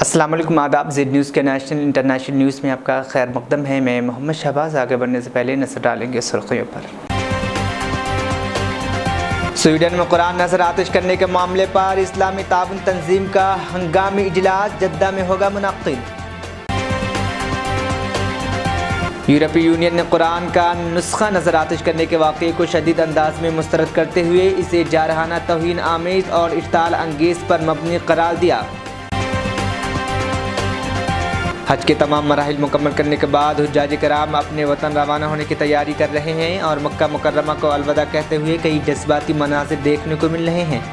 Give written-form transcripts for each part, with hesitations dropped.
अस्सलाम वालेकुम, आदाब। ज़ेड न्यूज़ के नेशनल इंटरनेशनल न्यूज़ में आपका खैर मकदम है। मैं मोहम्मद शहबाज। आगे बढ़ने से पहले नजर डालेंगे सुर्खियों पर। स्वीडन में कुरान नजर आतिश करने के मामले पर इस्लामी ताउन तंजीम का हंगामी इजलास जद्दा में होगा मुनक्किद। यूरोपीय यूनियन ने कुरान का नुस्खा नजर आतिश करने के वाक़े को शदीद अंदाज में मुस्तरद करते हुए इसे जारहाना, तौहीन आमेज़ और इश्ताल अंगेज़ पर मबनी करार दिया। हज के तमाम मराहिल मुकम्मल करने के बाद हुज्जाज कराम अपने वतन रवाना होने की तैयारी कर रहे हैं और मक्का मुकर्रमा को अलविदा कहते हुए कई जज्बाती मनाज़िर देखने को मिल रहे हैं।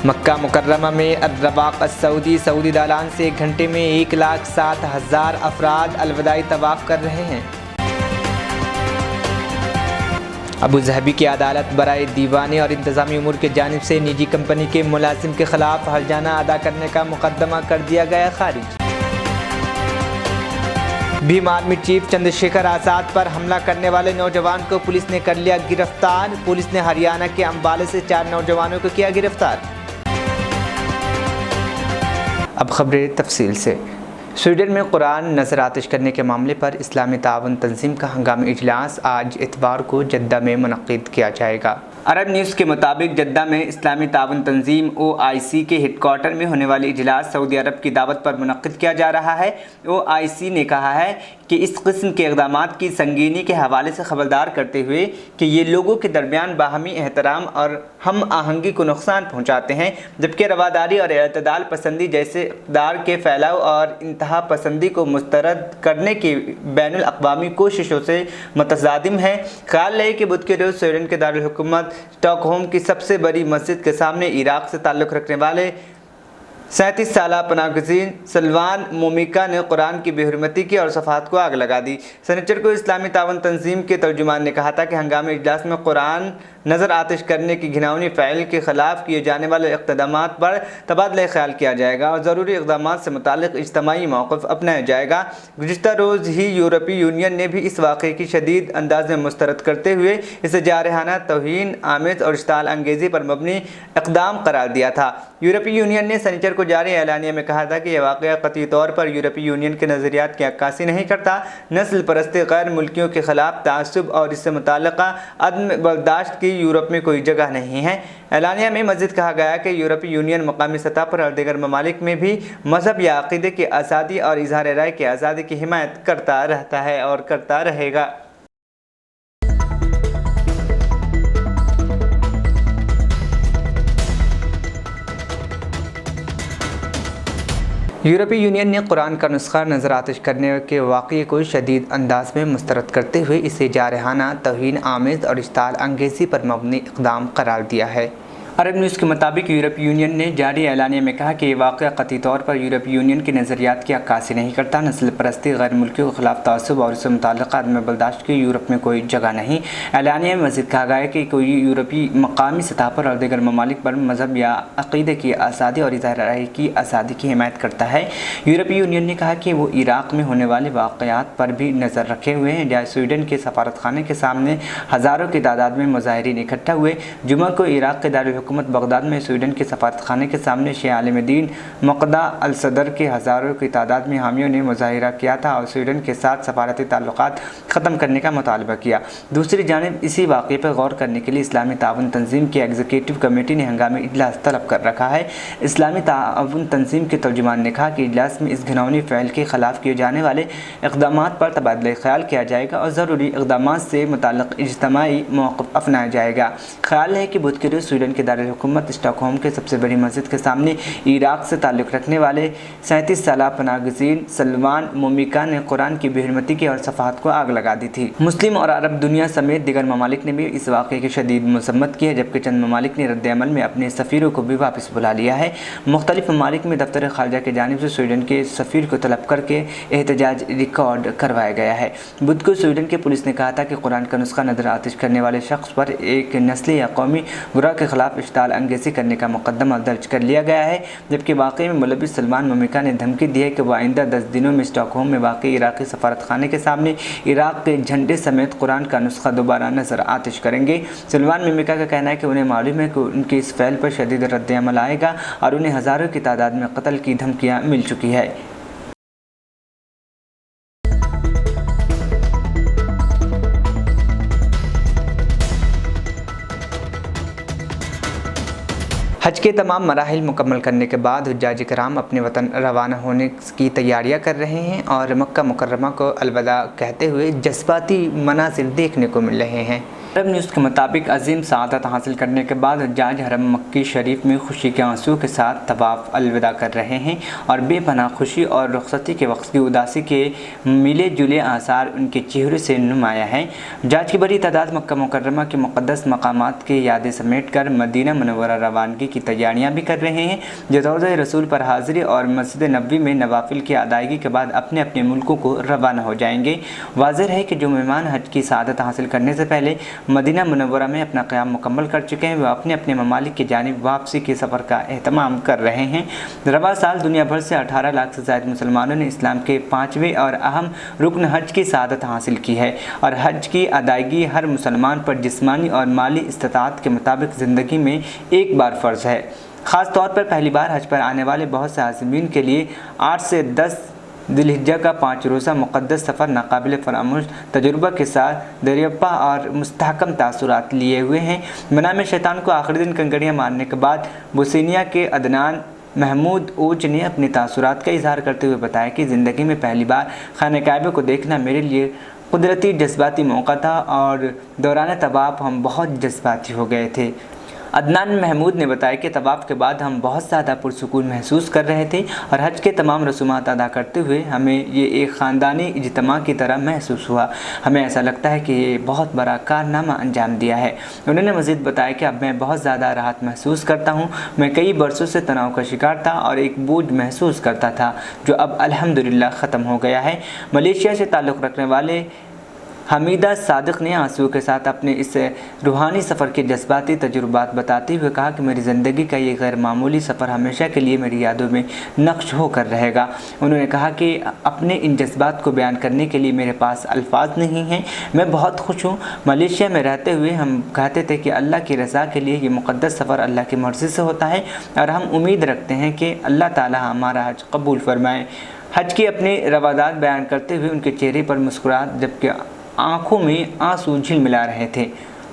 मक्का मुकर्रमा में अर्रवाक़ सऊदी दालान से एक घंटे में 1,07,000 अफराद अलविदाई तवाफ़ कर रहे हैं। अबू ज़हबी की अदालत बराए दीवानी और इंतज़ामी उमूर की जानिब से निजी कंपनी के मुलाजिम के खिलाफ हर्जाना अदा करने का मुकदमा कर दिया गया खारिज। भीम आर्मी चीफ चंद्रशेखर आज़ाद पर हमला करने वाले नौजवान को पुलिस ने कर लिया गिरफ्तार। पुलिस ने हरियाणा के अम्बाले से 4 नौजवानों को किया गिरफ्तार। अब खबरें तफसील से। स्वीडन में कुरान नजर आतिश करने के मामले पर इस्लामी ताउन तंजीम का हंगामी इजलास आज इतवार को जद्दा में मुनक्किद किया जाएगा। अरब न्यूज़ के मुताबिक जद्दा में इस्लामी ताउन तंजीम OIC के हेडक्वार्टर में होने वाली इजलास सऊदी अरब की दावत पर मुनक्किद किया जा रहा है। OIC ने कहा है कि इस किस्म के इक़दाम की संगीनी के हवाले से खबरदार करते हुए कि ये लोगों के दरमियान बाहमी एहतराम और हम आहंगी को नुकसान पहुँचाते हैं, जबकि रवादारी और एतदाल पसंदी जैसे इक़्तिदार के फैलाव और इंतहा पसंदी को मुस्तरद करने की बैनुल अक़वामी कोशिशों से मुतज़ादिम है। ख्याल है कि बुध के रोज़ स्वीडन के दारुल हुकूमत स्टॉकहोम की सबसे बड़ी मस्जिद के सामने इराक़ से ताल्लुक़ रखने वाले 37 साला पनाहगज़ीन सलमान मोमिका ने कुरान की बेहुरमती की और सफ़ात को आग लगा दी। शनिचर को इस्लामी ताउन तंजीम के तर्जुमान ने कहा था कि हंगामी इजलास में कुरान नज़र आतिश करने की घिनौनी फ़ैल के ख़िलाफ़ किए जाने वाले इक़्तिदामात पर तबादला ख्याल किया जाएगा और ज़रूरी इक़दामात से मुताल्लिक़ इज्तिमाई मौक़िफ़ अपनाया जाएगा। गुज़िश्ता रोज़ ही यूरोपीय यूनियन ने भी इस वाक़े की शदीद अंदाज में मुस्तरद करते हुए इसे जारहाना, तौहीन आमेज़ और इश्ताल अंगेज़ी पर मबनी इक़दाम करार दिया था। यूरोपीय यूनियन ने शनिचर को जारी एलानिया में कहा था कि यह वाक़या क़तई तौर पर यूरोपीय यूनियन के नज़रियात की अक्कासी नहीं करता, नस्ल परस्ती, गैर मुल्कियों के ख़िलाफ़ तासुब और इससे मुताल्लिक़ा अदम बर्दाश्त की यूरोप में कोई जगह नहीं है। एलानिया में मज़ीद कहा गया कि यूरोपीय यूनियन मकामी सतह पर और दीगर ममालिक में भी मज़हब या अक़ीदे की आज़ादी और इज़हार राय की आज़ादी की हिमायत करता रहता है और करता रहेगा। यूरोपीय यूनियन ने कुरान का नुस्खा नज़र आतिश करने के वाक़े को शदीद अंदाज में मुस्तरद करते हुए इसे जारहाना, तौहीन आमेज़ और इश्ताल अंगेज़ी पर मबनी इक़दाम करार दिया है। अरब न्यूज़ के मुताबिक यूरोपीय यूनियन ने जारी एलानिया में कहा कि ये वाक़या क़तई तौर पर यूरोपीय यूनियन के नज़रियात की अक्कासी नहीं करता, नस्ल परस्ती, गैर मुल्कियों के ख़िलाफ़ तासुब और इससे मुताल्लिक़ अदम बर्दाश्त की यूरोप में कोई जगह नहीं। एलानिया में मज़ीद कहा गया कि कोई यूरोपीय मकामी सतह पर और दीगर ममालिक पर मज़हब या अक़ीदे की आज़ादी और इज़हार राय की आज़ादी की हिमायत करता है। यूरोपीय यूनियन ने कहा कि वो इराक़ में होने वाले वाक़यात पर भी नज़र रखे हुए हैं, जहाँ स्वीडन के सफारत खाने के सामने हज़ारों की तादाद में मुज़ाहिरीन इकट्ठा हुए। जुमा को इराक़ के दारुल हुकूमत बगदाद में स्वीडन के सफारत खाने के सामने शेख आलिम दीन मुक़्तदा अल सदर के हज़ारों की तादाद में हामियों ने मुज़ाहिरा किया था और स्वीडन के साथ सफारती ताल्लुक़ात ख़त्म करने का मुतालबा किया। दूसरी जानिब इसी वाक़े पर गौर करने के लिए इस्लामी ताउन तंजीम की एग्जीक्यूटिव कमेटी ने हंगामी इजलास तलब कर रखा है। इस्लामी ताउन तंजीम के तर्जुमान ने कहा कि इजलास में इस घिनौनी फ़ैल के ख़िलाफ़ किए जाने वाले इक़दामात पर तबादला ख्याल किया जाएगा और ज़रूरी इक़दामात से मुताल्लिक़ इज्तिमाई मौक़िफ़ अपनाया जाएगा। ख्याल है कि बुध के रोज़ स्वीडन के दारुल हुकूमत स्टॉकहोम के सबसे बड़ी मस्जिद के सामने इराक़ से ताल्लुक़ रखने वाले 37 साला पनाहगज़ीन सलमान मोमिका ने कुरान की बेहुरमती की और सफ़ात को आग लगा दी थी। मुस्लिम और अरब दुनिया समेत दीगर ममालिक ने भी इस वाक़े की शदीद मज़म्मत की है, जबकि चंद ममालिक ने रद्द अमल में अपने सफ़ीरों को भी वापस बुला लिया है। मुख्तलिफ ममालिक में दफ्तर ख़ारजा की जानिब से स्वीडन के सफ़ीर को तलब करके एहतजाज रिकॉर्ड करवाया गया है। बुध को स्वीडन की पुलिस ने कहा था कि कुरान का नुस्खा नज़र आतिश करने वाले शख्स पर एक नस्ली या कौमी गुराह के ख़िलाफ़ इश्ताल अंगेज़ी करने का मुकदमा दर्ज कर लिया गया है, जबकि वाक़ई में मुलविस सलमान ममिका ने धमकी दी है कि वह आइंदा 10 दिनों में स्टॉकहोम में वाक़ई इराक़ी सफारतखाने के सामने इराक़ के झंडे समेत कुरान का नुस्खा दोबारा नजर आतिश करेंगे। सलमान ममिका का कहना है कि उन्हें मालूम है कि उनकी इस फैल पर शदीद रद्द-ए-अमल आएगा और उन्हें हज़ारों की तादाद में कत्ल की धमकियाँ मिल चुकी है। हज के तमाम मराहिल मुकम्मल करने के बाद हुज्जाज किराम अपने वतन रवाना होने की तैयारियां कर रहे हैं और मक्का मुकर्रमा को अलविदा कहते हुए जज्बाती मनाज़िर देखने को मिल रहे हैं। अरब न्यूज़ के मुताबिक अजीम सआदत हासिल करने के बाद हुज्जाज हरम मक्की शरीफ में खुशी के आंसू के साथ तवाफ़ अलविदा कर रहे हैं और बेपनाह खुशी और रुखसती के वक्त की उदासी के मिले जुले आसार उनके चेहरे से नुमाया है। हुज्जाज की बड़ी तादाद मक्का मुकर्रमा के मुक़द्दस मकामात की यादें समेट कर मदीना मुनव्वरा रवानगी की तैयारियाँ भी कर रहे हैं, जो रोज़े रसूल पर हाज़िरी और मस्जिद नबवी में नवाफिल की अदायगी के बाद अपने अपने मुल्कों को रवाना हो जाएंगे। वाज़ेह है कि जो मेहमान हज की सआदत हासिल करने से पहले मदीना मुनव्वरा में अपना क़याम मुकम्मल कर चुके हैं, वह अपने अपने ममालिक की जानिब वापसी के सफ़र का एहतमाम कर रहे हैं। रवा साल दुनिया भर से 18 लाख से ज़ायद मुसलमानों ने इस्लाम के 5वें और अहम रुकन हज की सआदत हासिल की है और हज की अदायगी हर मुसलमान पर जिस्मानी और माली इस्तिताअत के मुताबिक ज़िंदगी में एक बार फ़र्ज़ है। ख़ास तौर पर पहली बार हज पर आने वाले बहुत से आज़मीन के लिए 8 से 10 दिलहिज्जा का 5 रोज़ा मुक़द्दस सफ़र नाकाबिल फरामोश तजुर्बा के साथ दरियापा और मुस्तहकम तासुरात लिए हुए हैं। मनाम शैतान को आखिरी दिन कंकड़ियाँ मारने के बाद बुसीनिया के अदनान महमूद ओज ने अपने तासुरात का इजहार करते हुए बताया कि ज़िंदगी में पहली बार खाने काबे को देखना मेरे लिए कुदरती जज्बाती मौका था और दौरान तवाफ़ हम बहुत जज्बाती हो गए थे। अदनान महमूद ने बताया कि तवाफ़ के बाद हम बहुत ज़्यादा पुरसुकून महसूस कर रहे थे और हज के तमाम रसूमात अदा करते हुए हमें ये एक ख़ानदानी इज्तिमा की तरह महसूस हुआ। हमें ऐसा लगता है कि ये बहुत बड़ा कारनामा अंजाम दिया है। उन्होंने मज़ीद बताया कि अब मैं बहुत ज़्यादा राहत महसूस करता हूँ। मैं कई बरसों से तनाव का शिकार था और एक बोझ महसूस करता था, जो अब अल्हम्दुलिल्लाह ख़त्म हो गया है। मलेशिया से ताल्लुक़ रखने वाले हमीदा सादिक ने आंसू के साथ अपने इस रूहानी सफ़र के जज्बाती तजुर्बात बताते हुए कहा कि मेरी ज़िंदगी का ये गैर मामूली सफ़र हमेशा के लिए मेरी यादों में नक्श होकर रहेगा। उन्होंने कहा कि अपने इन जज्बात को बयान करने के लिए मेरे पास अल्फाज नहीं हैं। मैं बहुत खुश हूँ। मलेशिया में रहते हुए हम कहते थे कि अल्लाह की रज़ा के लिए ये मुक़द्दस सफ़र अल्लाह की मर्ज़ी से होता है और हम उम्मीद रखते हैं कि अल्लाह ताला हमारा हज कबूल फरमाए। हज की अपनी रवादात बयान करते हुए उनके चेहरे पर मुस्कुराहट जबकि आँखों में आंसू झिलमिला रहे थे।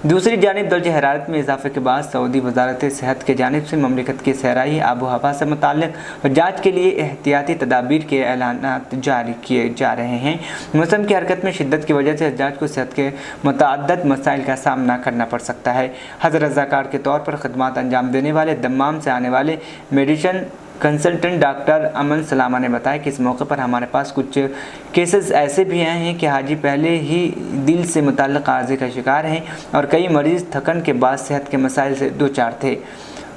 दूसरी जानिब दर्जे हरारत में इजाफे के बाद सऊदी वजारत सेहत के जानिब से ममलिकत की सहराई आबो हवा से मुताल्लिक़ जाँच के लिए एहतियाती तदाबीर के ऐलानात जारी किए जा रहे हैं। मौसम की हरकत में शिद्दत की वजह से हज्जाज को सेहत के मुतअद्दिद मसाइल का सामना करना पड़ सकता है। हज रज़ाकार के तौर पर खदमात अंजाम देने वाले दम्माम से आने वाले मेडिसिन कंसल्टेंट डॉक्टर अमन सलामा ने बताया कि इस मौके पर हमारे पास कुछ केसेस ऐसे भी आए हैं कि हाजी पहले ही दिल से मुताल्लिक़ आर्ज़े का शिकार हैं और कई मरीज़ थकन के बाद सेहत के मसाइल से दो चार थे।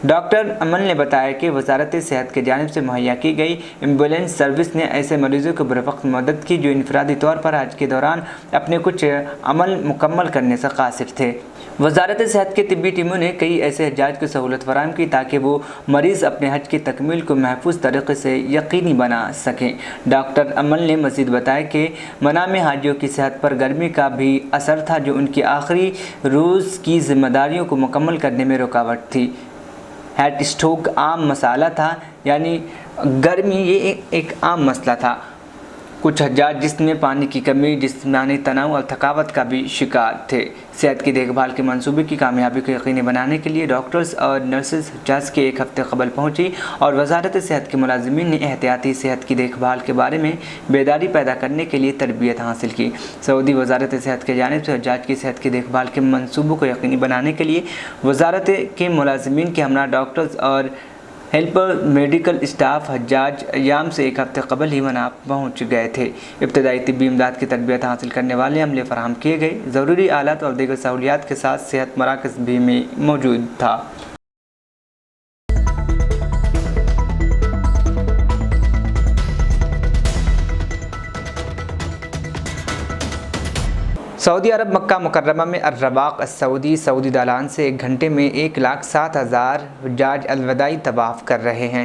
डॉक्टर अमन ने बताया कि वजारत सेहत की जानिब से मुहैया की गई एम्बुलेंस सर्विस ने ऐसे मरीज़ों को बरवक्त मदद की जो इनफरादी तौर पर हज के दौरान अपने कुछ अमल मुकम्मल करने से कासिर थे। वजारत सेहत की तिब्बी टीमों ने कई ऐसे हज्जाज को सहूलत फराहम की ताकि वो मरीज़ अपने हज की तकमील को महफूज तरीके से यकीनी बना सकें। डॉक्टर अमन ने मज़ीद बताया कि मनाम हाजियों की सेहत पर गर्मी का भी असर था, जो उनकी आखिरी रोज़ की जिम्मेदारियों को मुकम्मल करने में रुकावट थी। हेट स्ट्रोक आम मसाला था, यानी गर्मी ये एक आम मसला था। कुछ हज्जाज जिसमें पानी की कमी, जिस्मानी तनाव और थकावट का भी शिकार थे। सेहत की देखभाल के मंसूबे की कामयाबी को यकीनी बनाने के लिए डॉक्टर्स और नर्सेज हज्जाज के एक हफ्ते कबल पहुंची और वजारत सेहत के मुलाजिमीन ने एहतियाती सेहत की देखभाल के बारे में बेदारी पैदा करने के लिए तरबियत हासिल की। सऊदी वजारत सेहत की जानिब से हज्जाज की सेहत की देखभाल के मंसूबों को यकीनी बनाने के लिए वजारत के मुलाजिमीन के हमरा डॉक्टर्स और हेल्पर मेडिकल स्टाफ हज्जाज अयाम से एक हफ्ते कबल ही वहाँ पहुँच गए थे। इब्तदाई तिब्बी इमदाद की तरबियत हासिल करने वाले अमले फराहम किए गए। ज़रूरी आलात और दीगर सहूलियात के साथ सेहत मराकज़ भी में मौजूद था। सऊदी अरब मक्का मुकर्रमा में अर्रबाक सऊदी दालान से 1 घंटे में 1,07,000 हुज्जाज अलविदाई तवाफ़ कर रहे हैं।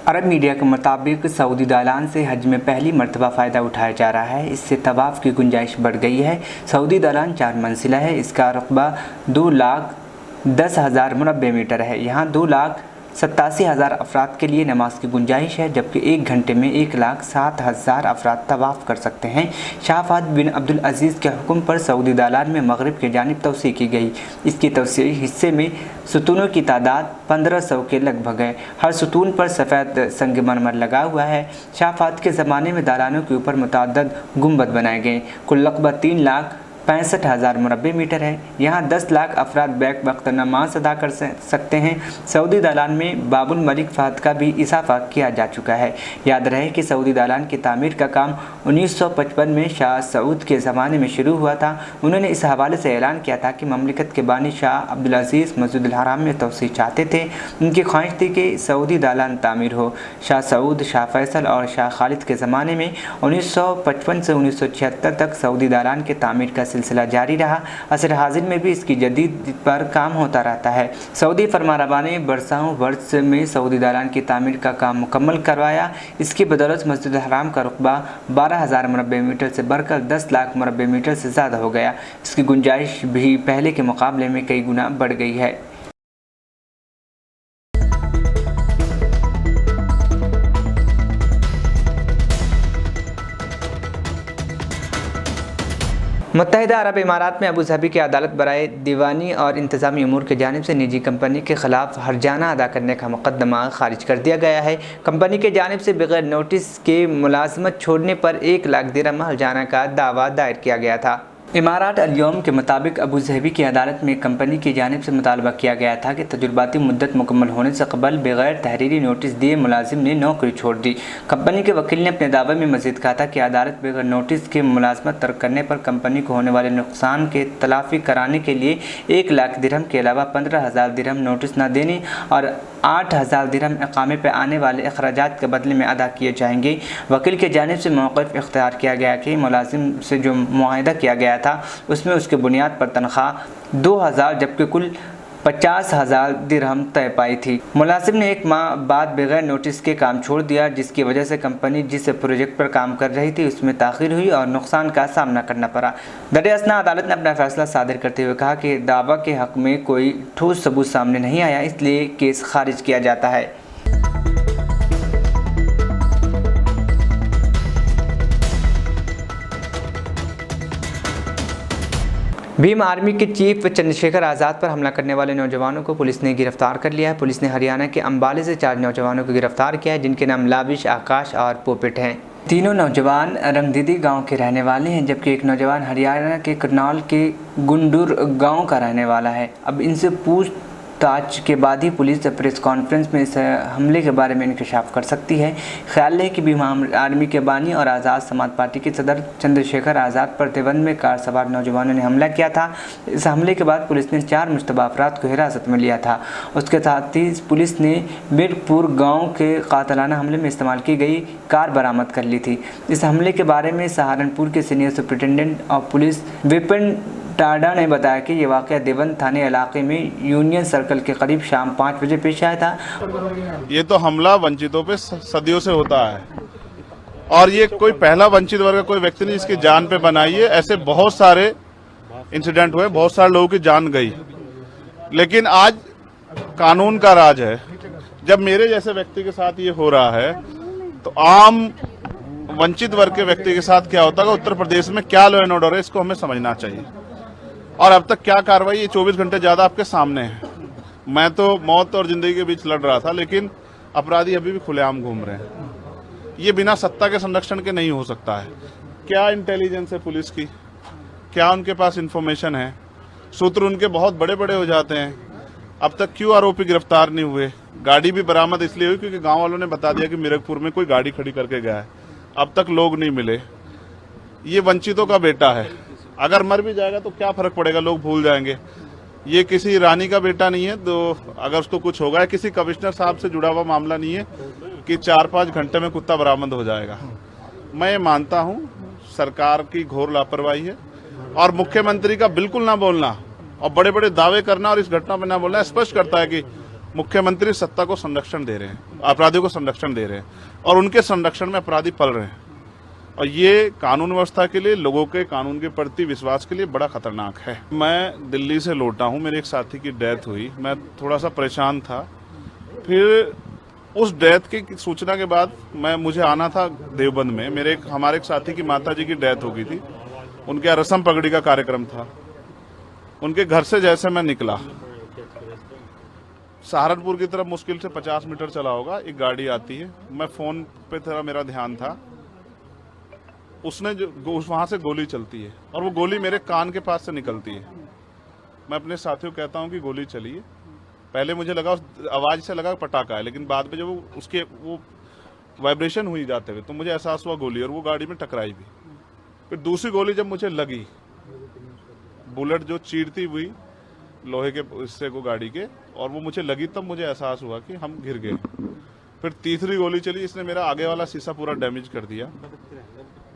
अरब मीडिया के मुताबिक सऊदी दालान से हज में पहली मरतबा फ़ायदा उठाया जा रहा है। इससे तवाफ़ की गुंजाइश बढ़ गई है। सऊदी दालान 4 मंजिला है। इसका रकबा 2,10,000 मुरब्बे मीटर है। यहाँ 2,87,000 अफराद के लिए नमाज की गुंजाइश है, जबकि 1 घंटे में 1,07,000 अफराद तवाफ़ कर सकते हैं। शाह फहद बिन अब्दुल अज़ीज़ के हुक्म पर सऊदी दालान में मगरिब की जानिब तवसी की गई। इसकी तवसी हिस्से में सुतूनों की तादाद 1500 के लगभग है। हर सुतून पर सफ़ेद संगमरमर लगा हुआ है। शाह फहद के ज़माने में दालानों के ऊपर मुतअद्दिद गुंबद बनाए गए। कुल रकबा 3,65,000 मुरब्बे मीटर है। यहाँ 10 लाख अफराद बैक वक्त नमाज अदा कर सकते हैं। सऊदी दालान में बाबुल मलिक फहद का भी इजाफा किया जा चुका है। याद रहे कि सऊदी दालान की तामीर का काम 1955 में शाह सऊद के ज़माने में शुरू हुआ था। उन्होंने इस हवाले से ऐलान किया था कि ममलिकत के बानी शाह अब्दुल अज़ीज़ मस्जिदुल हराम में तवसी चाहते थे। उनकी ख्वाहिश थी कि सऊदी दालान तामीर हो। शाह सऊद, शाह फैसल और शाह खालिद के ज़माने में 1955 से 1976 तक सऊदी दालान के तामीर का सिलसिला जारी रहा। असर हाजिर में भी इसकी जदीद पर काम होता रहता है। सऊदी फरमानरवा ने बरसाओं वर्ष में सऊदी दालान की तामीर का काम मुकम्मल करवाया। इसकी बदौलत मस्जिद हराम का रुकबा 12,000 मुरब्बे मीटर से बढ़कर 10 लाख मुरब्बे मीटर से ज़्यादा हो गया। इसकी गुंजाइश भी पहले के मुकाबले में कई गुना बढ़ गई है। मुत्तहिदा अरब इमारात में अबू धाबी की अदालत बराए दीवानी और इंतज़ामी उमूर की जानिब से निजी कंपनी के ख़िलाफ़ हर्जाना अदा करने का मुकदमा खारिज कर दिया गया है। कंपनी की जानिब से बगैर नोटिस के मुलाजमत छोड़ने पर 1 लाख दिरहम हर्जाना का दावा दायर किया गया था। इमारात अल-यौम के मुताबिक अबू धाबी की अदालत में कंपनी की जानिब से मुतालबा किया गया था कि तजुर्बाती मुद्दत मुकम्मल होने से कबल बगैर तहरीरी नोटिस दिए मुलाजिम ने नौकरी छोड़ दी। कंपनी के वकील ने अपने दावे में मज़ीद कहा था कि अदालत बगैर नोटिस के मुलाजमत तर्क करने पर कंपनी को होने वाले नुकसान के तलाफ़ी कराने के लिए 1 लाख दिरहम के अलावा 15,000 दिरहम नोटिस न देने और 8,000 दिरहम इकामे पर आने वाले अखराजात के बदले में अदा किए जाएंगे। वकील की जानिब से मौक़िफ़ इख्तियार किया गया कि मुलाजिम से जो मुआहदा किया गया था उसमें उसके बुनियाद पर तनख्वाह 2,000 जबकि कुल 50,000 दिरहम तय पाई थी। मुलाजिम ने 1 माह बाद बगैर नोटिस के काम छोड़ दिया, जिसकी वजह से कंपनी जिस प्रोजेक्ट पर काम कर रही थी उसमें ताख़ीर हुई और नुकसान का सामना करना पड़ा। दरियासना अदालत ने अपना फैसला सादिर करते हुए कहा कि दावा के हक़ में कोई ठोस सबूत सामने नहीं आया, इसलिए केस खारिज किया जाता है। भीम आर्मी के चीफ चंद्रशेखर आज़ाद पर हमला करने वाले नौजवानों को पुलिस ने गिरफ्तार कर लिया है। पुलिस ने हरियाणा के अंबाले से 4 नौजवानों को गिरफ्तार किया है, जिनके नाम लाविश, आकाश और पोपिट हैं। तीनों नौजवान रंगदीदी गांव के रहने वाले हैं, जबकि एक नौजवान हरियाणा के करनाल के गुंडूर गांव का रहने वाला है। अब इनसे पूछताछ के बाद ही पुलिस प्रेस कॉन्फ्रेंस में इस हमले के बारे में इंकशाफ कर सकती है। ख्याल है कि भीम आर्मी के बानी और आज़ाद समाज पार्टी के सदर चंद्रशेखर आज़ाद पर देवबंद में कार सवार नौजवानों ने हमला किया था। इस हमले के बाद पुलिस ने 4 मुश्तबा अफराद को हिरासत में लिया था। उसके साथ ही पुलिस ने बिरपुर गाँव के कातलाना हमले में इस्तेमाल की गई कार बरामद कर ली थी। इस हमले के बारे में सहारनपुर के senior superintendent of police Vipin Tada ने बताया कि ये वाक़या देवबंद थाने इलाके में यूनियन सर्कल के करीब शाम 5 बजे पेश आया था। ये तो हमला वंचितों पे सदियों से होता है और ये कोई पहला वंचित वर्ग का कोई व्यक्ति नहीं जिसकी जान पे बनाई है। ऐसे बहुत सारे इंसिडेंट हुए, बहुत सारे लोगों की जान गई, लेकिन आज कानून का राज है। जब मेरे जैसे व्यक्ति के साथ ये हो रहा है तो आम वंचित वर्ग के व्यक्ति के साथ क्या होता है, उत्तर प्रदेश में क्या लॉ एंड ऑर्डर है, इसको हमें समझना चाहिए। और अब तक क्या कार्रवाई, ये 24 घंटे ज्यादा आपके सामने है। मैं तो मौत और जिंदगी के बीच लड़ रहा था, लेकिन अपराधी अभी भी खुलेआम घूम रहे हैं। ये बिना सत्ता के संरक्षण के नहीं हो सकता है। क्या इंटेलिजेंस है पुलिस की, क्या उनके पास इंफॉर्मेशन है, सूत्र उनके बहुत बड़े बड़े हो जाते हैं। अब तक क्यों आरोपी गिरफ्तार नहीं हुए? गाड़ी भी बरामद इसलिए हुई क्योंकि गांव वालों ने बता दिया कि मिरकपुर में कोई गाड़ी खड़ी करके गया है। अब तक लोग नहीं मिले। ये वंचितों का बेटा है, अगर मर भी जाएगा तो क्या फर्क पड़ेगा, लोग भूल जाएंगे। ये किसी रानी का बेटा नहीं है, तो अगर उसको कुछ होगा, किसी कमिश्नर साहब से जुड़ा हुआ मामला नहीं है कि 4-5 घंटे में कुत्ता बरामद हो जाएगा। मैं ये मानता हूँ सरकार की घोर लापरवाही है, और मुख्यमंत्री का बिल्कुल ना बोलना और बड़े बड़े दावे करना और इस घटना पर ना बोलना स्पष्ट करता है कि मुख्यमंत्री सत्ता को संरक्षण दे रहे हैं, अपराधियों को संरक्षण दे रहे हैं और उनके संरक्षण में अपराधी पल रहे हैं। और ये कानून व्यवस्था के लिए, लोगों के कानून के प्रति विश्वास के लिए बड़ा खतरनाक है। मैं दिल्ली से लौटा हूँ, मेरे एक साथी की डेथ हुई, मैं थोड़ा सा परेशान था। फिर उस डेथ की सूचना के बाद मुझे आना था देवबंद में। हमारे एक साथी की माता जी की डेथ हो गई थी, उनके यहाँ रस्म पगड़ी का कार्यक्रम था। उनके घर से जैसे मैं निकला, सहारनपुर की तरफ मुश्किल से 50 मीटर चला होगा, एक गाड़ी आती है। मैं फोन पे थोड़ा मेरा ध्यान था, उसने जो वहां से गोली चलती है और वो गोली मेरे कान के पास से निकलती है। मैं अपने साथियों को कहता हूँ कि गोली चली है। पहले मुझे लगा, उस आवाज से लगा पटाखा है, लेकिन बाद में जब वो वाइब्रेशन हुई जाते हुए तो मुझे एहसास हुआ गोली, और वो गाड़ी में टकराई भी। फिर दूसरी गोली जब मुझे लगी, बुलेट जो चीरती हुई लोहे के हिस्से को गाड़ी के, और वो मुझे लगी, तब मुझे एहसास हुआ कि हम गिर गए। फिर तीसरी गोली चली, इसने मेरा आगे वाला शीशा पूरा डैमेज कर दिया।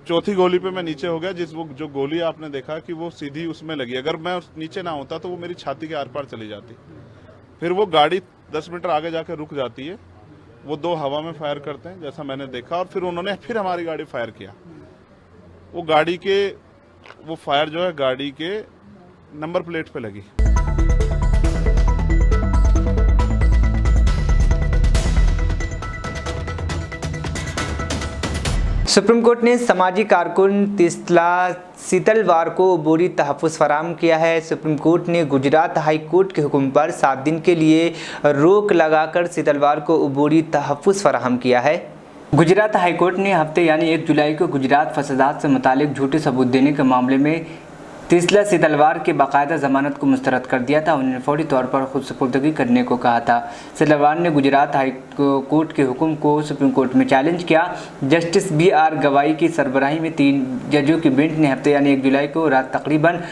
चौथी गोली पे मैं नीचे हो गया। जो गोली आपने देखा कि वो सीधी उसमें लगी, अगर मैं नीचे ना होता तो वो मेरी छाती के आर पार चली जाती। फिर वो गाड़ी 10 मीटर आगे जाके रुक जाती है। वो 2 हवा में फायर करते हैं जैसा मैंने देखा, और फिर उन्होंने फिर हमारी गाड़ी फायर किया। वो फायर जो है गाड़ी के नंबर प्लेट पे लगी। सुप्रीम कोर्ट ने समाजी कारकुन तिस्ला सीतलवार को अबूरी तहफ़्फ़ुज़ फराहम किया है। सुप्रीम कोर्ट ने गुजरात हाई कोर्ट के हुक्म पर 7 दिन के लिए रोक लगाकर सीतलवार को अबूरी तहफ़्फ़ुज़ फराहम किया है। गुजरात हाई कोर्ट ने हफ्ते यानी 1 जुलाई को गुजरात फसादात से मुतालिक झूठे सबूत देने के मामले में तिस्ला सीतलवार के बाकायदा ज़मानत को मुस्तरद कर दिया था। उन्होंने फौरी तौर पर खुद सुपुर्दगी करने को कहा था। सीतलवार ने गुजरात हाई कोर्ट के हुक्म को सुप्रीम कोर्ट में चैलेंज किया। जस्टिस BR गवाई की सरबराही में 3 जजों की बेंच ने हफ्ते यानी 1 जुलाई को रात तकरीबन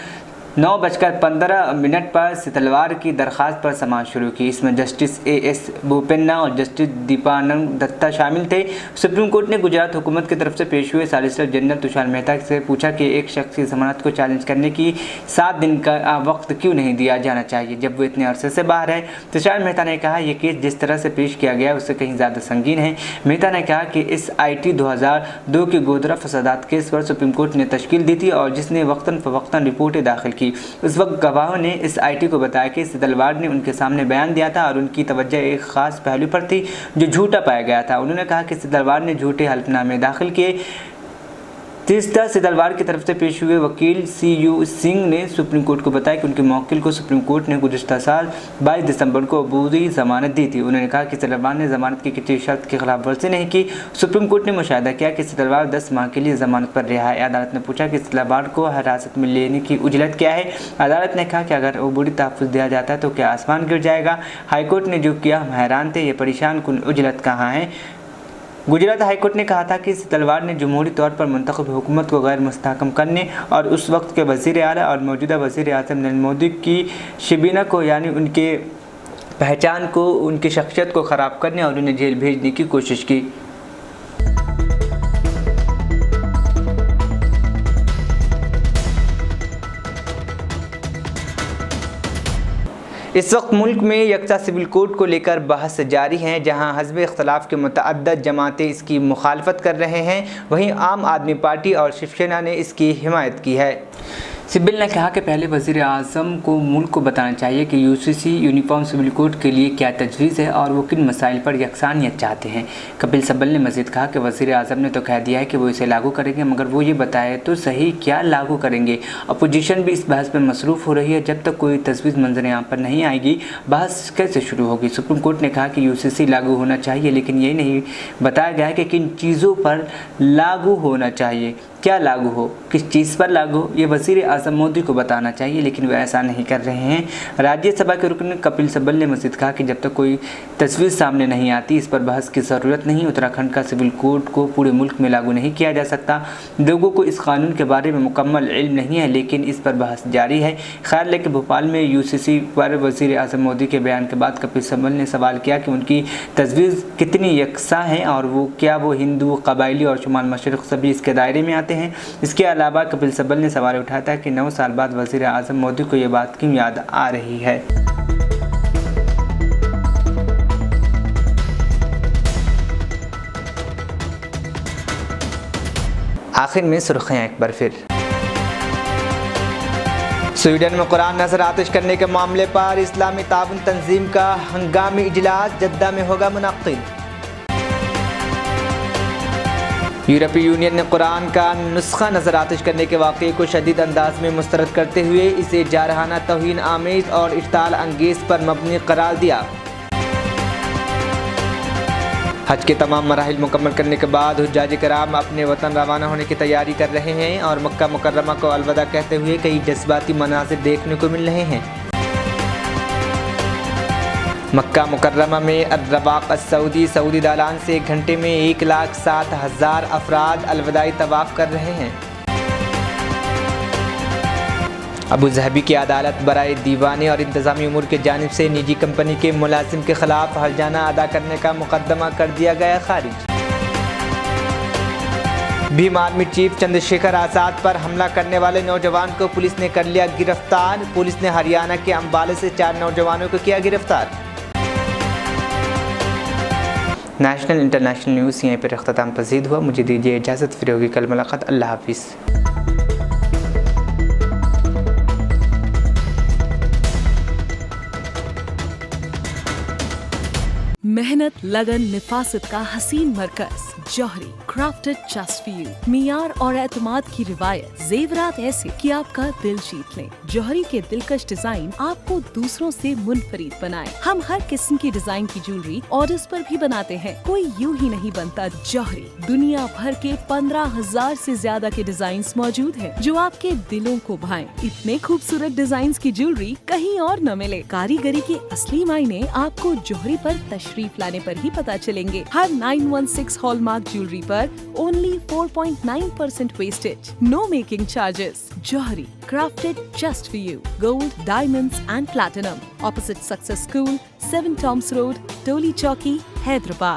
9:15 पर सीतलवार की दरख्वास्त पर समाअत शुरू की। इसमें जस्टिस AS बोपन्ना और जस्टिस दीपानंद दत्ता शामिल थे। सुप्रीम कोर्ट ने गुजरात हुकूमत की तरफ से पेश हुए सॉलिसिटर जनरल तुषार मेहता से पूछा कि एक शख्स की जमानत को चैलेंज करने की 7 दिन का वक्त क्यों नहीं दिया जाना चाहिए जब वो इतने अरसे से बाहर है। तुषार मेहता ने कहा, यह केस जिस तरह से पेश किया गया उससे कहीं ज़्यादा संगीन है। मेहता ने कहा कि इस IT 2002 के गोधरा फसादात केस पर सुप्रीम कोर्ट ने तश्कील दी थी और जिसने वक्तन फ़वक्तन रिपोर्टें दाखिल की। उस वक्त गवाहों ने इस IT को बताया कि सीतलवार ने उनके सामने बयान दिया था और उनकी तवज्जो एक ख़ास पहलू पर थी जो झूठा पाया गया था। उन्होंने कहा कि सीतलवार ने झूठे हल्फनामे दाखिल किए। तीसरा सीतलवार की तरफ से पेश हुए वकील CU सिंह ने सुप्रीम कोर्ट को बताया कि उनके मौकिल को सुप्रीम कोर्ट ने गुज़िश्ता साल 22 दिसंबर को अबूरी ज़मानत दी थी। उन्होंने कहा कि सीतलवार ने ज़मानत की किसी शर्त की खिलाफ वर्जी नहीं की। सुप्रीम कोर्ट ने मुशाहिदा किया कि सीतलवार 10 माह के लिए ज़मानत पर रिहा है। अदालत ने पूछा कि सीतलवार को हिरासत में लेने की उजलत क्या है। अदालत ने कहा कि अगर अबूरी तहफ़्फ़ुज़ दिया जाता है तो क्या आसमान गिर जाएगा। हाईकोर्ट ने जो किया हम हैरान थे, ये परेशान कुन उजलत कहाँ है। गुजरात हाईकोर्ट ने कहा था कि सीतलवार ने जमहूरी तौर पर मुंतखब हुकूमत को गैर मुस्तहकम करने और उस वक्त के वज़ीर आला और मौजूदा वज़ीर आज़म नरेंद्र मोदी की शिबीना को यानी उनके पहचान को, उनकी शख्सियत को ख़राब करने और उन्हें जेल भेजने की कोशिश की। इस वक्त मुल्क में यकसा सिविल कोड को लेकर बहस जारी है, जहां हज़ब इख्तलाफ के मुतअद्दद जमातें इसकी मुखालफत कर रहे हैं, वहीं आम आदमी पार्टी और शिवसेना ने इसकी हिमायत की है। सिब्बल ने कहा कि पहले वज़ीर आज़म को मुल्क को बताना चाहिए कि UCC यूनिफॉर्म सिविल कोड के लिए क्या तजवीज़ है और वो किन मसाइल पर यकसानियत चाहते हैं। कपिल सिब्बल ने मज़ीद कहा कि वज़ीर आज़म ने तो कह दिया है कि वो इसे लागू करेंगे, मगर वो ये बताए तो सही क्या लागू करेंगे। अपोजिशन भी इस बहस में मसरूफ़ हो रही है। जब तक कोई तजवीज़ मंजर यहाँ पर नहीं आएगी बहस कैसे शुरू होगी। सुप्रीम कोर्ट ने कहा कि UCC लागू होना चाहिए, लेकिन ये नहीं बताया गया है कि किन चीज़ों पर लागू होना चाहिए, क्या लागू हो, किस चीज़ पर लागू हो, ये वज़ीर आज़म मोदी को बताना चाहिए, लेकिन वे ऐसा नहीं कर रहे हैं। राज्यसभा के रुकन कपिल सिब्बल ने मज़ीद कहा कि जब तक कोई तजवीज़ सामने नहीं आती इस पर बहस की ज़रूरत नहीं। उत्तराखंड का सिविल कोड को पूरे मुल्क में लागू नहीं किया जा सकता। लोगों को इस कानून के बारे में मुकम्मल इल्म नहीं है, लेकिन इस पर बहस जारी है। ख्याल है कि भोपाल में UCC पर वज़ीर आज़म मोदी के बयान के बाद कपिल सिब्बल ने सवाल किया कि उनकी तजवीज़ कितनी यकसा है और वो हिंदू, कबायली और शुमाल मशरिक़ सभी इसके दायरे में आते हैं। इसके अलावा कपिल सिब्बल ने सवाल उठाया था कि 9 साल बाद वज़ीर आज़म मोदी को ये बात क्यों याद आ रही है। आखिर में सुर्खियाँ एक बार फिर। स्वीडन में कुरान नज़र आतिश करने के मामले पर इस्लामी ताउन तंजीम का हंगामी इजलास जद्दा में होगा मुनक्किद। यूरोपीय यूनियन ने कुरान का नुस्खा नज़र आतिश करने के वाक़े को शदीद अंदाज में मुस्तरद करते हुए इसे जारहाना तौहीन आमेज और इश्ताल अंगेज़ पर मबनी करार दिया। हज के तमाम मराहिल मुकम्मल करने के बाद हुज्जाज कराम अपने वतन रवाना होने की तैयारी कर रहे हैं और मक्का मुकर्रमा को अलविदा कहते हुए कई जज्बाती मनाज़िर देखने को मिल रहे हैं। मक्का मुकर्रमा में अर्रवाक़ सऊदी दालान से 1 घंटे में 1,07,000 अफराद अलविदाई तवाफ़ कर रहे हैं। अबू ज़हबी की अदालत बराए दीवानी और इंतज़ामी उमूर की जानिब से निजी कंपनी के मुलाजिम के खिलाफ हर्जाना अदा करने का मुकदमा कर दिया गया खारिज। भीम आर्मी चीफ चंद्रशेखर आज़ाद पर हमला करने वाले नौजवान को पुलिस ने कर लिया गिरफ्तार। पुलिस ने हरियाणा के अम्बाले से 4 नौजवानों को किया गिरफ्तार। नेशनल इंटरनेशनल न्यूज़ यहीं पर अख्ताम पसीद हुआ। मुझे दीजिए इजाज़त, फिर होगी कल मुलाकात। अल्लाह हाफिज़। मेहनत, लगन, निफासत का हसीन मरकज जौहरी, क्राफ्टेड जस्ट फॉर यू। मियार और एतमाद की रिवायत, जेवरात ऐसे कि आपका दिल जीत लें। जौहरी के दिलकश डिजाइन आपको दूसरों से मुनफरिद बनाए। हम हर किस्म की डिजाइन की ज्वेलरी ऑर्डर्स पर भी बनाते हैं। कोई यूं ही नहीं बनता। जौहरी दुनिया भर के 15,000 से ज्यादा के डिजाइन मौजूद हैं जो आपके दिलों को भाएं। इतने खूबसूरत डिजाइन की ज्वेलरी कहीं और न मिले। कारीगरी के असली मायने आपको जौहरी पर तशरीफ लाने पर ही पता चलेंगे। हर 916 हॉलमार्क ज्वेलरी पर only 4.9% wastage, no making charges. Jauhri, crafted just for you. Gold, diamonds and platinum. Opposite Success School, 7 Toms Road, Toli Chowki, Hyderabad.